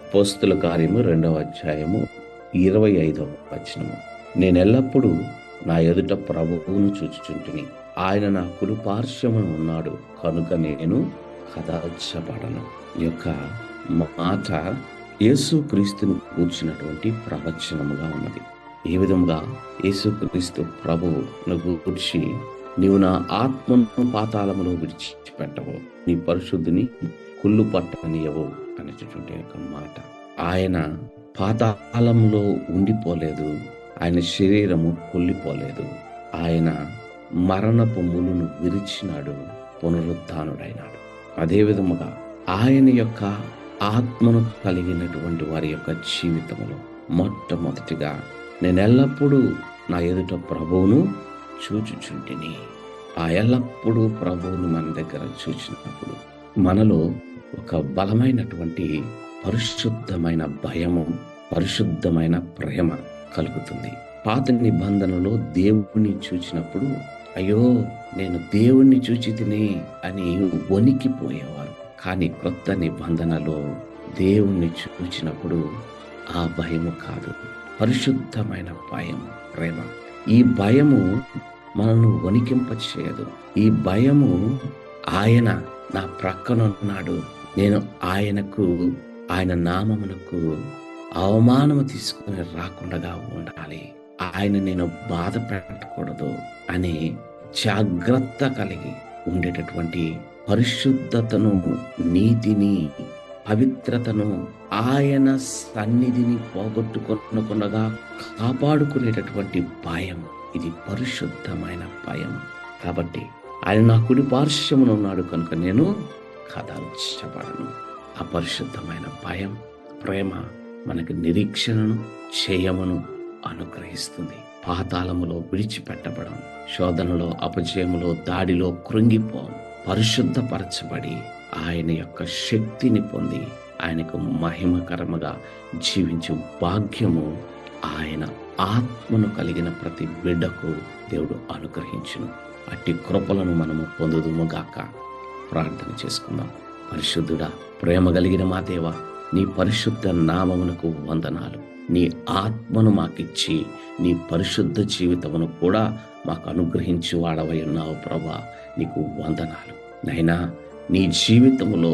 అపోస్తల కార్యము 2వ అధ్యాయము 25వ వచనము. నేనెల్లప్పుడూ నా ఎదుట ప్రభువును చూచుచుంటిని. ఆయన నా కుడి పార్శ్వమున ఉన్నాడు కనుక నేను కదల్చబడను. ఈ యొక్క మాట యేసుక్రీస్తును కూర్చున్నటువంటి ప్రవచనముగా ఉన్నది. ఈ విధముగా యేసుక్రీస్తు ప్రభువును గూర్చి, నీవు నా ఆత్మను పాతాళములో విడిచిపెట్టవు, నీ పరిశుద్ధిని కుళ్ళు పట్టనియవు అనేటటువంటి యొక్క మాట. ఆయన పాతాళంలో ఉండిపోలేదు, ఆయన శరీరము కుళ్ళిపోలేదు. ఆయన మరణపు ములును విరిచినాడు, పునరుత్థానుడైనాడు. అదే విధముగా ఆయన యొక్క ఆత్మను కలిగినటువంటి వారి యొక్క జీవితంలో మొట్టమొదటిగా నేనెల్లప్పుడూ నా ఎదుట ప్రభువును చూచుచుంటిని. ఆ ఎల్లప్పుడూ ప్రభువును మన దగ్గర చూచినప్పుడు మనలో ఒక బలమైనటువంటి పరిశుద్ధమైన భయము, పరిశుద్ధమైన ప్రేమ కలుగుతుంది. పాత నిబంధనలో దేవుణ్ణి చూచినప్పుడు, అయ్యో నేను దేవుణ్ణి చూచి తిని అని వణికిపోయేవారు. కానీ క్రొత్త నిబంధనలో దేవుణ్ణి చూచినప్పుడు ఆ భయము కాదు, పరిశుద్ధమైన భయం, ప్రేమ. ఈ భయము మనల్ని వణికింప చేయదు. ఈ భయము, ఆయన నా ప్రక్కన ఉన్నాడు, నేను ఆయన నామమునకు అవమానము తీసుకుని రాకుండా ఉండాలి, ఆయన నేను బాధ పెట్టకూడదు అనే జాగ్రత్త కలిగి ఉండేటటువంటి పరిశుద్ధతను, నీతిని, పవిత్రతను, ఆయన సన్నిధిని పోగొట్టుకొనకుండా కాపాడుకునేటటువంటి భయం, ఇది పరిశుద్ధమైన భయం. కాబట్టి ఆయన నా కుడి పార్శ్వమున ఉన్నాడు కనుక నేను కదల్చబడను. అపరిశుద్ధమైన భయం, ప్రేమ మనకు నిరీక్షణను, చేయమును అనుగ్రహిస్తుంది. పాతాళములో విడిచిపెట్టబడం, శోధనలో, అపజయములో, దాడిలో కృంగిపోం. పరిశుద్ధపరచబడి ఆయన యొక్క శక్తిని పొంది ఆయనకు మహిమకరముగా జీవించు భాగ్యము ఆయన ఆత్మను కలిగిన ప్రతి బిడ్డకు దేవుడు అనుగ్రహించును. అట్టి కృపలను మనము పొందుదుముగాక. ప్రార్థన చేసుకుందాం. పరిశుద్ధుడా, ప్రేమ కలిగిన మా దేవా, నీ పరిశుద్ధ నామమునకు వందనాలు. నీ ఆత్మను మాకిచ్చి నీ పరిశుద్ధ జీవితమును కూడా మాకు అనుగ్రహించి వాడవై ఉన్నావు ప్రభా, నీకు వందనాలు. నైనా నీ జీవితములో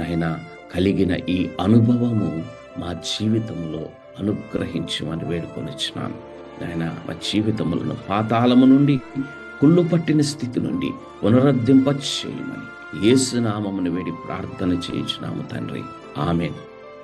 నైనా కలిగిన ఈ అనుభవము మా జీవితంలో అనుగ్రహించమని వేడుకొనిచ్చినాను. నాయనా, మా జీవితములను పాతాళము నుండి, కుళ్ళు పట్టిన స్థితి నుండి పునరుద్ధరింప చేయమని యేసు నామమును వేడి ప్రార్థన చేయించున్నాము తండ్రి. ఆమేన్.